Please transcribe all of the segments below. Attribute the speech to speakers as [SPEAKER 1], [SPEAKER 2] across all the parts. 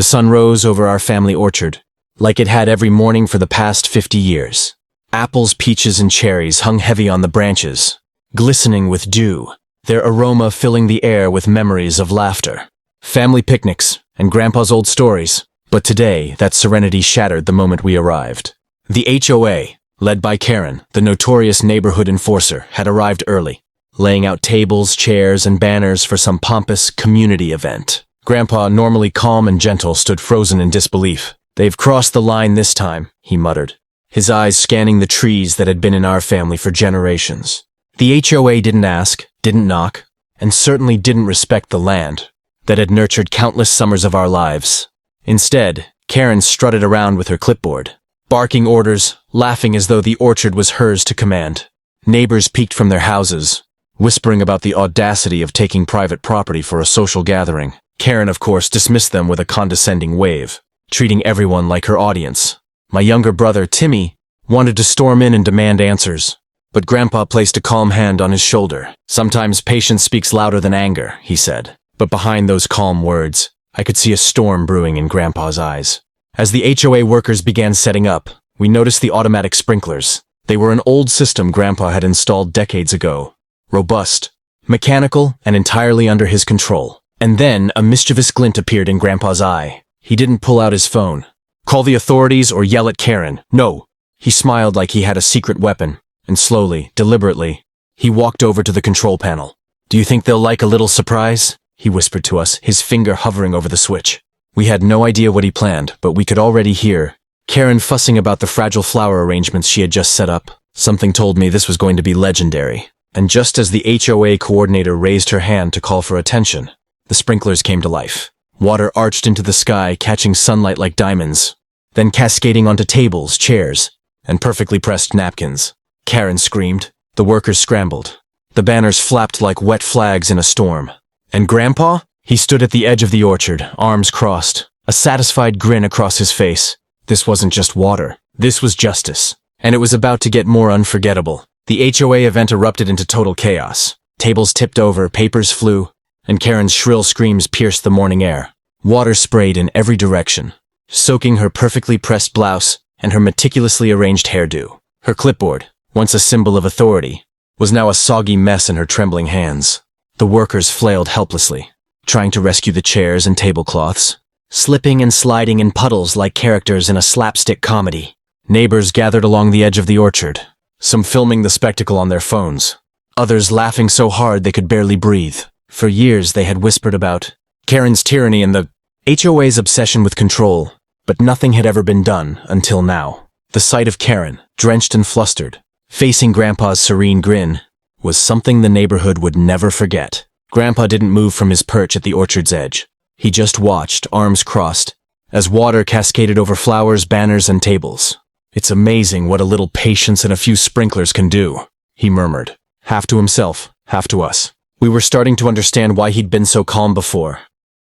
[SPEAKER 1] The sun rose over our family orchard, like it had every morning for the past 50 years. Apples, peaches, and cherries hung heavy on the branches, glistening with dew, their aroma filling the air with memories of laughter, family picnics, and Grandpa's old stories. But today, that serenity shattered the moment we arrived. The HOA, led by Karen, the notorious neighborhood enforcer, had arrived early, laying out tables, chairs, and banners for some pompous community event. Grandpa, normally calm and gentle, stood frozen in disbelief. "They've crossed the line this time," he muttered, his eyes scanning the trees that had been in our family for generations. The HOA didn't ask, didn't knock, and certainly didn't respect the land that had nurtured countless summers of our lives. Instead, Karen strutted around with her clipboard, barking orders, laughing as though the orchard was hers to command. Neighbors peeked from their houses, whispering about the audacity of taking private property for a social gathering. Karen, of course, dismissed them with a condescending wave, treating everyone like her audience. My younger brother, Timmy, wanted to storm in and demand answers, but Grandpa placed a calm hand on his shoulder. "Sometimes patience speaks louder than anger," he said. But behind those calm words, I could see a storm brewing in Grandpa's eyes. As the HOA workers began setting up, we noticed the automatic sprinklers. They were an old system Grandpa had installed decades ago. Robust, mechanical, and entirely under his control. And then a mischievous glint appeared in Grandpa's eye. He didn't pull out his phone, call the authorities, or yell at Karen. No, he smiled like he had a secret weapon, and slowly, deliberately, he walked over to the control panel. "Do you think they'll like a little surprise?" he whispered to us, his finger hovering over the switch. We had no idea what he planned, but we could already hear Karen fussing about the fragile flower arrangements she had just set up. Something told me this was going to be legendary. And just as the HOA coordinator raised her hand to call for attention, the sprinklers came to life. Water arched into the sky, catching sunlight like diamonds, then cascading onto tables, chairs, and perfectly pressed napkins. Karen screamed. The workers scrambled. The banners flapped like wet flags in a storm. And Grandpa? He stood at the edge of the orchard, arms crossed, a satisfied grin across his face. This wasn't just water. This was justice. And it was about to get more unforgettable. The HOA event erupted into total chaos. Tables tipped over, papers flew, and Karen's shrill screams pierced the morning air. Water sprayed in every direction, soaking her perfectly pressed blouse and her meticulously arranged hairdo. Her clipboard, once a symbol of authority, was now a soggy mess in her trembling hands. The workers flailed helplessly, trying to rescue the chairs and tablecloths, slipping and sliding in puddles like characters in a slapstick comedy. Neighbors gathered along the edge of the orchard, some filming the spectacle on their phones, others laughing so hard they could barely breathe. For years they had whispered about Karen's tyranny and the HOA's obsession with control, but nothing had ever been done until now. The sight of Karen, drenched and flustered, facing Grandpa's serene grin, was something the neighborhood would never forget. Grandpa didn't move from his perch at the orchard's edge. He just watched, arms crossed, as water cascaded over flowers, banners, and tables. "It's amazing what a little patience and a few sprinklers can do," he murmured, half to himself, half to us. We were starting to understand why he'd been so calm before.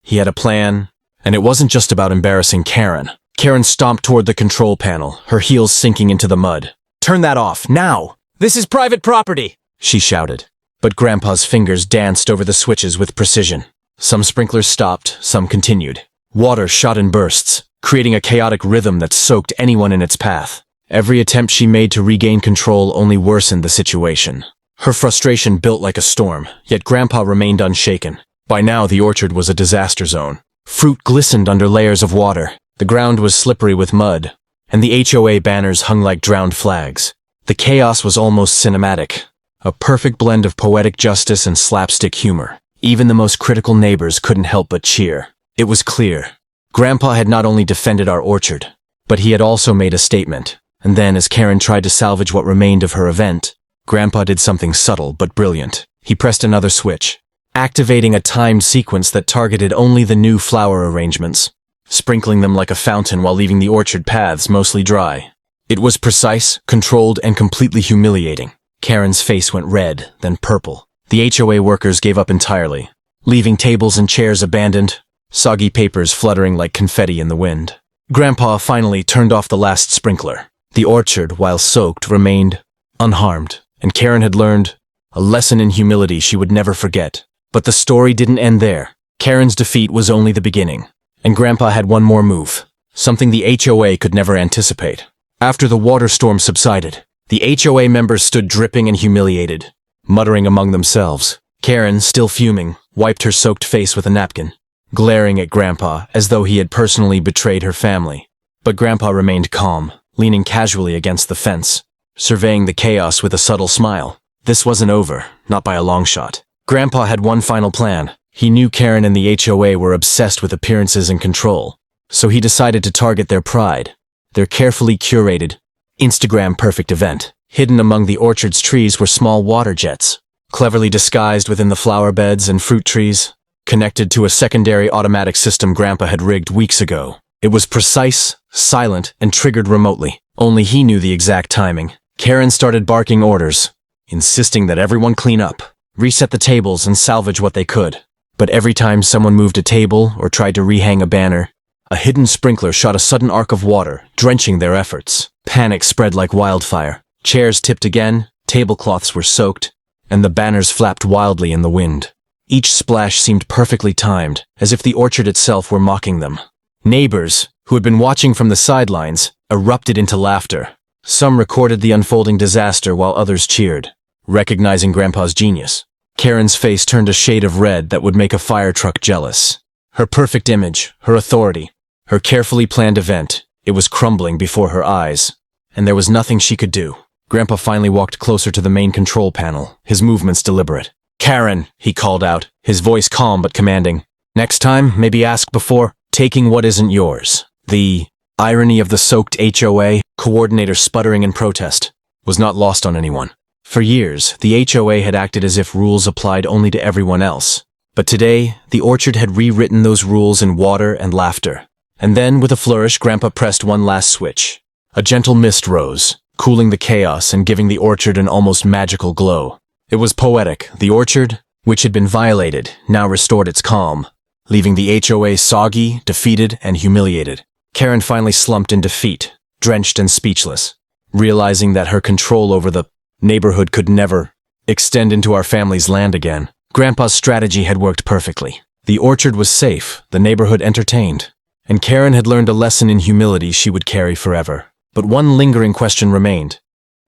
[SPEAKER 1] He had a plan, and it wasn't just about embarrassing Karen. Karen stomped toward the control panel, her heels sinking into the mud. "Turn that off, now! This is private property!" she shouted. But Grandpa's fingers danced over the switches with precision. Some sprinklers stopped, some continued. Water shot in bursts, creating a chaotic rhythm that soaked anyone in its path. Every attempt she made to regain control only worsened the situation. Her frustration built like a storm, yet Grandpa remained unshaken. By now the orchard was a disaster zone. Fruit glistened under layers of water, the ground was slippery with mud, and the HOA banners hung like drowned flags. The chaos was almost cinematic, a perfect blend of poetic justice and slapstick humor. Even the most critical neighbors couldn't help but cheer. It was clear. Grandpa had not only defended our orchard, but he had also made a statement. And then, as Karen tried to salvage what remained of her event, Grandpa did something subtle but brilliant. He pressed another switch, activating a timed sequence that targeted only the new flower arrangements, sprinkling them like a fountain while leaving the orchard paths mostly dry. It was precise, controlled, and completely humiliating. Karen's face went red, then purple. The HOA workers gave up entirely, leaving tables and chairs abandoned, soggy papers fluttering like confetti in the wind. Grandpa finally turned off the last sprinkler. The orchard, while soaked, remained unharmed, and Karen had learned a lesson in humility she would never forget. But the story didn't end there. Karen's defeat was only the beginning. And Grandpa had one more move, something the HOA could never anticipate. After the water storm subsided, the HOA members stood dripping and humiliated, muttering among themselves. Karen, still fuming, wiped her soaked face with a napkin, glaring at Grandpa as though he had personally betrayed her family. But Grandpa remained calm, leaning casually against the fence, surveying the chaos with a subtle smile. This wasn't over, not by a long shot. Grandpa had one final plan. He knew Karen and the HOA were obsessed with appearances and control, so he decided to target their pride, their carefully curated, Instagram-perfect event. Hidden among the orchard's trees were small water jets, cleverly disguised within the flower beds and fruit trees, connected to a secondary automatic system Grandpa had rigged weeks ago. It was precise, silent, and triggered remotely. Only he knew the exact timing. Karen started barking orders, insisting that everyone clean up, reset the tables, and salvage what they could. But every time someone moved a table or tried to rehang a banner, a hidden sprinkler shot a sudden arc of water, drenching their efforts. Panic spread like wildfire. Chairs tipped again, tablecloths were soaked, and the banners flapped wildly in the wind. Each splash seemed perfectly timed, as if the orchard itself were mocking them. Neighbors, who had been watching from the sidelines, erupted into laughter. Some recorded the unfolding disaster while others cheered, recognizing Grandpa's genius. Karen's face turned a shade of red that would make a fire truck jealous. Her perfect image, her authority, her carefully planned event, it was crumbling before her eyes, and there was nothing she could do. Grandpa finally walked closer to the main control panel, his movements deliberate. "Karen," he called out, his voice calm but commanding. "Next time, maybe ask before taking what isn't yours." The irony of the soaked HOA, coordinator sputtering in protest, was not lost on anyone. For years, the HOA had acted as if rules applied only to everyone else. But today, the orchard had rewritten those rules in water and laughter. And then, with a flourish, Grandpa pressed one last switch. A gentle mist rose, cooling the chaos and giving the orchard an almost magical glow. It was poetic. The orchard, which had been violated, now restored its calm, leaving the HOA soggy, defeated, and humiliated. Karen finally slumped in defeat, drenched and speechless, realizing that her control over the neighborhood could never extend into our family's land again. Grandpa's strategy had worked perfectly. The orchard was safe, the neighborhood entertained, and Karen had learned a lesson in humility she would carry forever. But one lingering question remained.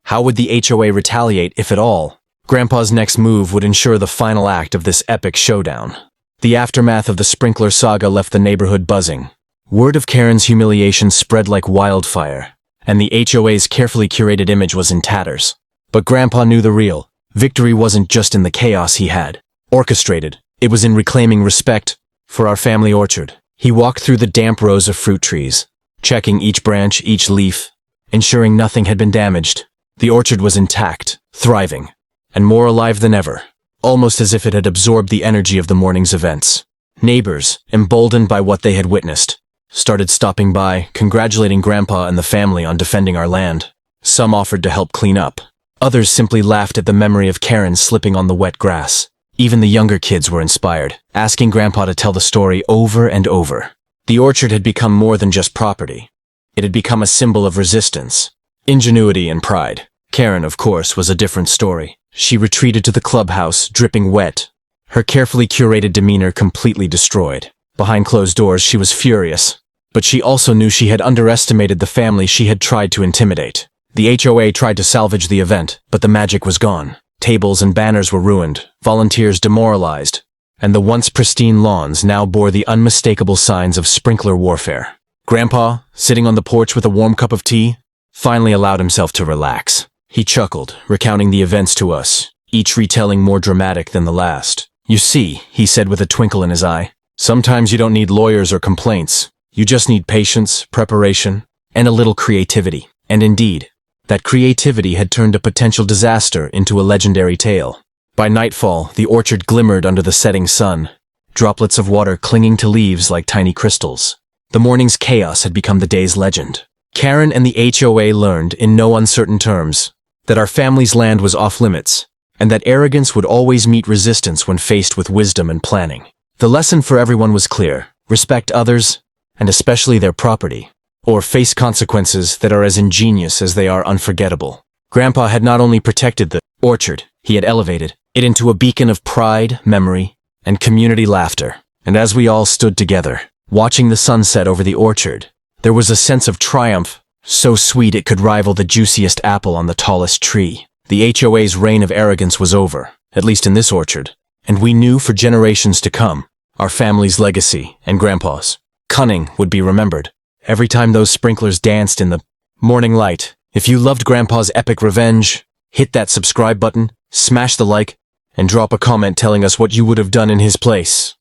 [SPEAKER 1] How would the HOA retaliate, if at all? Grandpa's next move would ensure the final act of this epic showdown. The aftermath of the sprinkler saga left the neighborhood buzzing. Word of Karen's humiliation spread like wildfire, and the HOA's carefully curated image was in tatters. But Grandpa knew the real victory wasn't just in the chaos he had orchestrated. It was in reclaiming respect for our family orchard. He walked through the damp rows of fruit trees, checking each branch, each leaf, ensuring nothing had been damaged. The orchard was intact, thriving, and more alive than ever, almost as if it had absorbed the energy of the morning's events. Neighbors, emboldened by what they had witnessed, started stopping by, congratulating Grandpa and the family on defending our land. Some offered to help clean up. Others simply laughed at the memory of Karen slipping on the wet grass. Even the younger kids were inspired, asking Grandpa to tell the story over and over. The orchard had become more than just property. It had become a symbol of resistance, ingenuity, and pride. Karen, of course, was a different story. She retreated to the clubhouse, dripping wet, her carefully curated demeanor completely destroyed. Behind closed doors, she was furious, but she also knew she had underestimated the family she had tried to intimidate. The HOA tried to salvage the event, but the magic was gone. Tables and banners were ruined, volunteers demoralized, and the once pristine lawns now bore the unmistakable signs of sprinkler warfare. Grandpa, sitting on the porch with a warm cup of tea, finally allowed himself to relax. He chuckled, recounting the events to us, each retelling more dramatic than the last. "You see," he said with a twinkle in his eye, "sometimes you don't need lawyers or complaints. You just need patience, preparation, and a little creativity." And indeed, that creativity had turned a potential disaster into a legendary tale. By nightfall, the orchard glimmered under the setting sun, droplets of water clinging to leaves like tiny crystals. The morning's chaos had become the day's legend. Karen and the HOA learned, in no uncertain terms, that our family's land was off limits, and that arrogance would always meet resistance when faced with wisdom and planning. The lesson for everyone was clear: respect others, and especially their property, or face consequences that are as ingenious as they are unforgettable. Grandpa had not only protected the orchard, he had elevated it into a beacon of pride, memory, and community laughter. And as we all stood together, Watching the sunset over the orchard, there was a sense of triumph, so sweet it could rival the juiciest apple on the tallest tree. The HOA's reign of arrogance was over, at least in this orchard, and we knew for generations to come, our family's legacy and Grandpa's cunning would be remembered. Every time those sprinklers danced in the morning light. If you loved Grandpa's epic revenge, hit that subscribe button, smash the like, and drop a comment telling us what you would have done in his place.